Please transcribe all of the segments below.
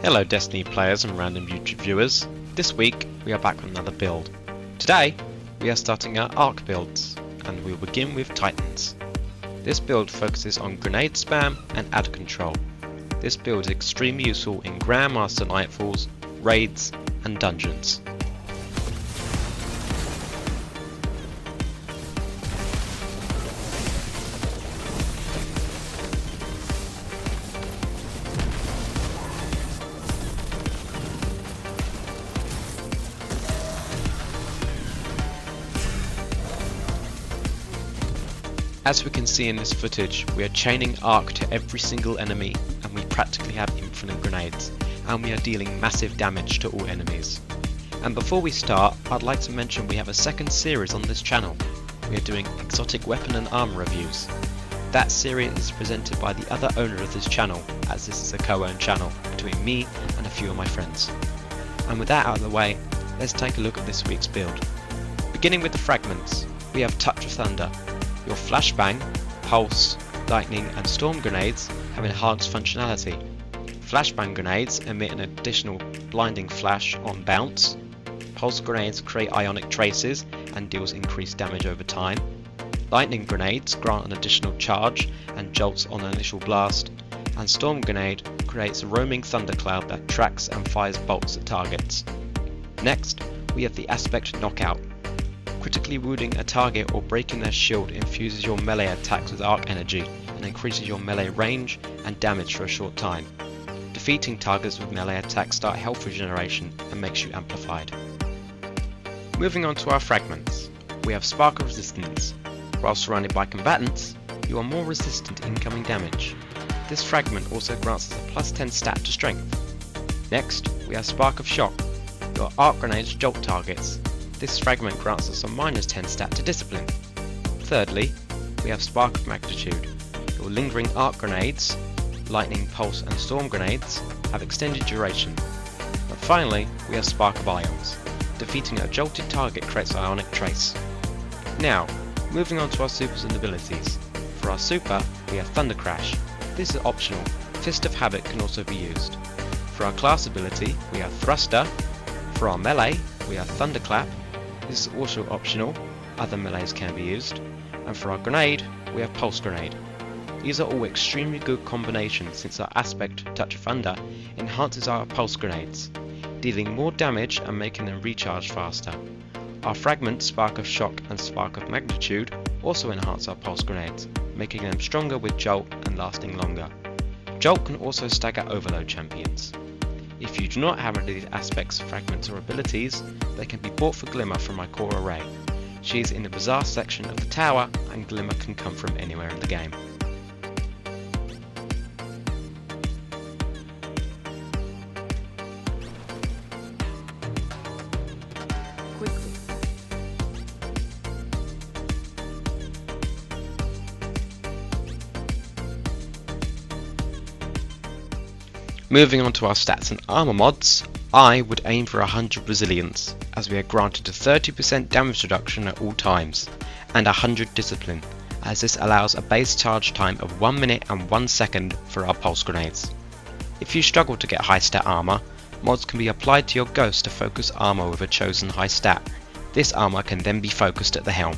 Hello Destiny players and random YouTube viewers. This week we are back with another build. Today we are starting our arc builds and we will begin with Titans. This build focuses on grenade spam and ad control. This build is extremely useful in Grandmaster Nightfalls, raids and dungeons. As we can see in this footage, we are chaining arc to every single enemy and we practically have infinite grenades, and we are dealing massive damage to all enemies. And before we start, I'd like to mention we have a second series on this channel. We are doing exotic weapon and armor reviews. That series is presented by the other owner of this channel, as this is a co-owned channel between me and a few of my friends. And with that out of the way, let's take a look at this week's build. Beginning with the fragments, we have Touch of Thunder. Your flashbang, pulse, lightning and storm grenades have enhanced functionality. Flashbang grenades emit an additional blinding flash on bounce. Pulse grenades create ionic traces and deals increased damage over time. Lightning grenades grant an additional charge and jolts on an initial blast. And storm grenade creates a roaming thundercloud that tracks and fires bolts at targets. Next, we have the aspect knockout. Critically wounding a target or breaking their shield infuses your melee attacks with arc energy and increases your melee range and damage for a short time. Defeating targets with melee attacks start health regeneration and makes you amplified. Moving on to our fragments, we have Spark of Resistance. While surrounded by combatants, you are more resistant to incoming damage. This fragment also grants us a plus 10 stat to strength. Next, we have Spark of Shock. Your arc grenades jolt targets. This fragment grants us a minus 10 stat to discipline. Thirdly, we have Spark of Magnitude. Your lingering arc grenades, lightning, pulse and storm grenades have extended duration. But finally, we have Spark of Ions. Defeating a jolted target creates ionic trace. Now, moving on to our supers and abilities. For our super, we have Thunder Crash. This is optional. Fist of Havoc can also be used. For our class ability, we have Thruster. For our melee, we have Thunderclap. This is also optional, other melees can be used. And for our grenade, we have Pulse Grenade. These are all extremely good combinations since our aspect, Touch of Thunder, enhances our pulse grenades, dealing more damage and making them recharge faster. Our fragments, Spark of Shock and Spark of Magnitude, also enhance our pulse grenades, making them stronger with Jolt and lasting longer. Jolt can also stagger overload champions. If you do not have any of these aspects, fragments or abilities, they can be bought for Glimmer from my core array. She is in the Bazaar section of the tower and Glimmer can come from anywhere in the game. Moving on to our stats and armor mods, I would aim for 100 resilience, as we are granted a 30% damage reduction at all times, and 100 discipline, as this allows a base charge time of 1 minute and 1 second for our pulse grenades. If you struggle to get high stat armor, mods can be applied to your ghost to focus armor with a chosen high stat. This armor can then be focused at the helm.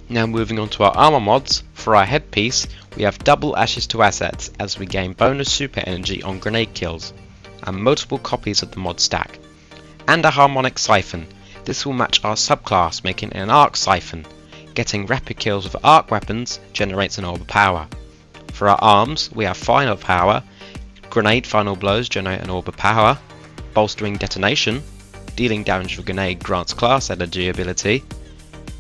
Now moving on to our armor mods, for our headpiece we have double ashes to assets as we gain bonus super energy on grenade kills, and multiple copies of the mod stack. And a harmonic siphon, this will match our subclass making an arc siphon. Getting rapid kills with arc weapons generates an orb of power. For our arms we have final power, grenade final blows generate an orb of power, bolstering detonation, dealing damage with grenade grants class energy ability,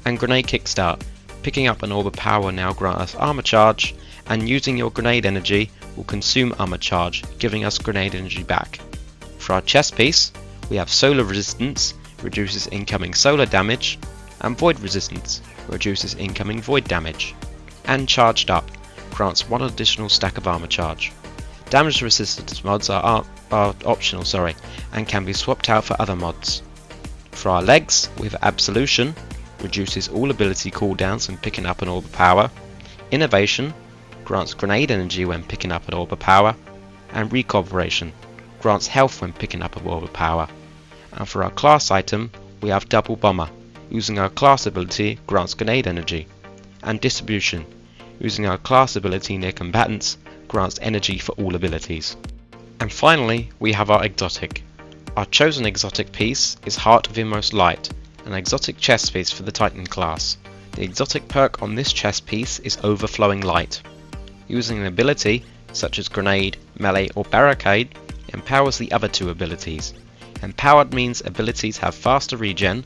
and grenade kickstart. Picking up an orb of power now grants us armor charge, and using your grenade energy will consume armor charge, giving us grenade energy back. For our chest piece, we have solar resistance, reduces incoming solar damage, and void resistance, reduces incoming void damage, and charged up, grants one additional stack of armor charge. Damage resistance mods are optional, and can be swapped out for other mods. For our legs, we have Absolution, reduces all ability cooldowns when picking up an orb of power, Innovation, grants grenade energy when picking up an orb of power, and Recorporation, grants health when picking up an orb of power. And for our class item, we have Double Bomber, using our class ability grants grenade energy, and Distribution, using our class ability near combatants, grants energy for all abilities. And finally, we have our exotic. Our chosen exotic piece is Heart of Inmost Light, an exotic chest piece for the Titan class. The exotic perk on this chest piece is Overflowing Light. Using an ability, such as Grenade, Melee or Barricade, empowers the other two abilities. Empowered means abilities have faster regen,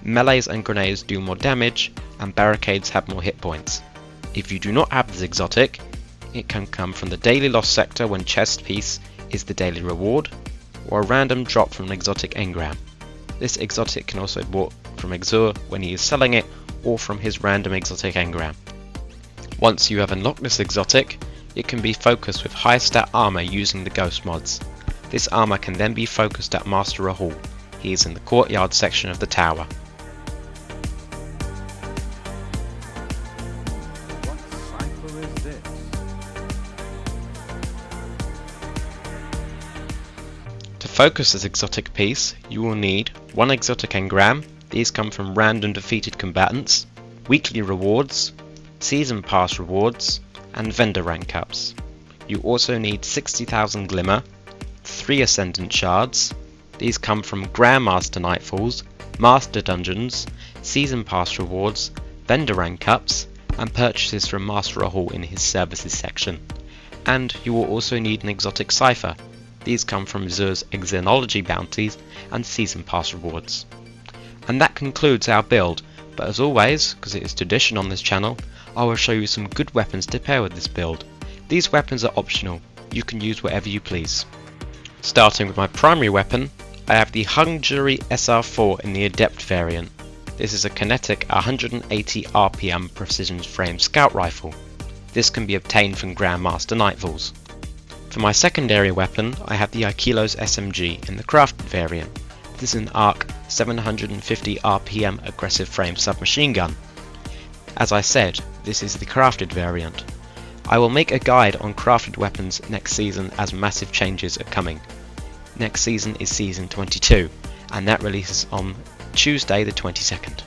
melees and grenades do more damage, and barricades have more hit points. If you do not have this exotic, it can come from the daily loss sector when chest piece is the daily reward, or a random drop from an exotic engram. This exotic can also be bought from Exur when he is selling it, or from his random exotic engram. Once you have unlocked this exotic, it can be focused with high stat armor using the ghost mods. This armor can then be focused at Master Rahul. He is in the courtyard section of the tower. What cipher is this? To focus this exotic piece, you will need one exotic engram. These come from random defeated combatants, weekly rewards, season pass rewards, and vendor rank ups. You also need 60,000 glimmer, 3 ascendant shards. These come from Grandmaster Nightfalls, Master Dungeons, season pass rewards, vendor rank ups, and purchases from Master Rahul in his services section. And you will also need an exotic cipher. These come from Zur's Xenology bounties and season pass rewards. And that concludes our build, but as always, because it is tradition on this channel, I will show you some good weapons to pair with this build. These weapons are optional, you can use whatever you please. Starting with my primary weapon, I have the Hungary SR4 in the Adept variant. This is a kinetic 180 RPM precision frame scout rifle. This can be obtained from Grandmaster Nightfalls. For my secondary weapon, I have the Aikilos SMG in the crafted variant. This is an ARC 750 RPM aggressive frame submachine gun. As I said, this is the crafted variant. I will make a guide on crafted weapons next season as massive changes are coming. Next season is season 22, and that releases on Tuesday the 22nd.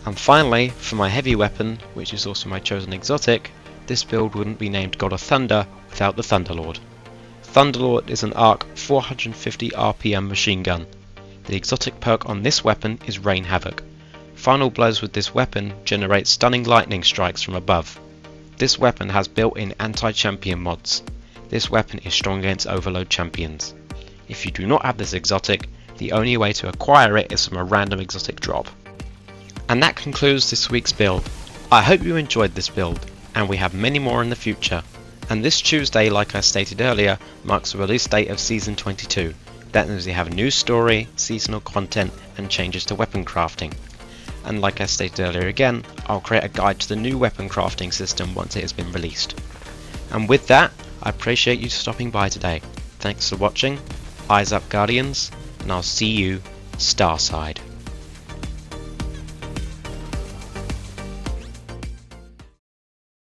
And finally, for my heavy weapon, which is also my chosen exotic, this build wouldn't be named God of Thunder without the Thunderlord. Thunderlord is an ARC 450 RPM machine gun. The exotic perk on this weapon is Rain Havoc. Final blows with this weapon generate stunning lightning strikes from above. This weapon has built-in anti-champion mods. This weapon is strong against overload champions. If you do not have this exotic, the only way to acquire it is from a random exotic drop. And that concludes this week's build. I hope you enjoyed this build, and we have many more in the future. And this Tuesday, like I stated earlier, marks the release date of Season 22. That means we have a new story, seasonal content, and changes to weapon crafting. And like I stated earlier again, I'll create a guide to the new weapon crafting system once it has been released. And with that, I appreciate you stopping by today. Thanks for watching, eyes up Guardians, and I'll see you Starside.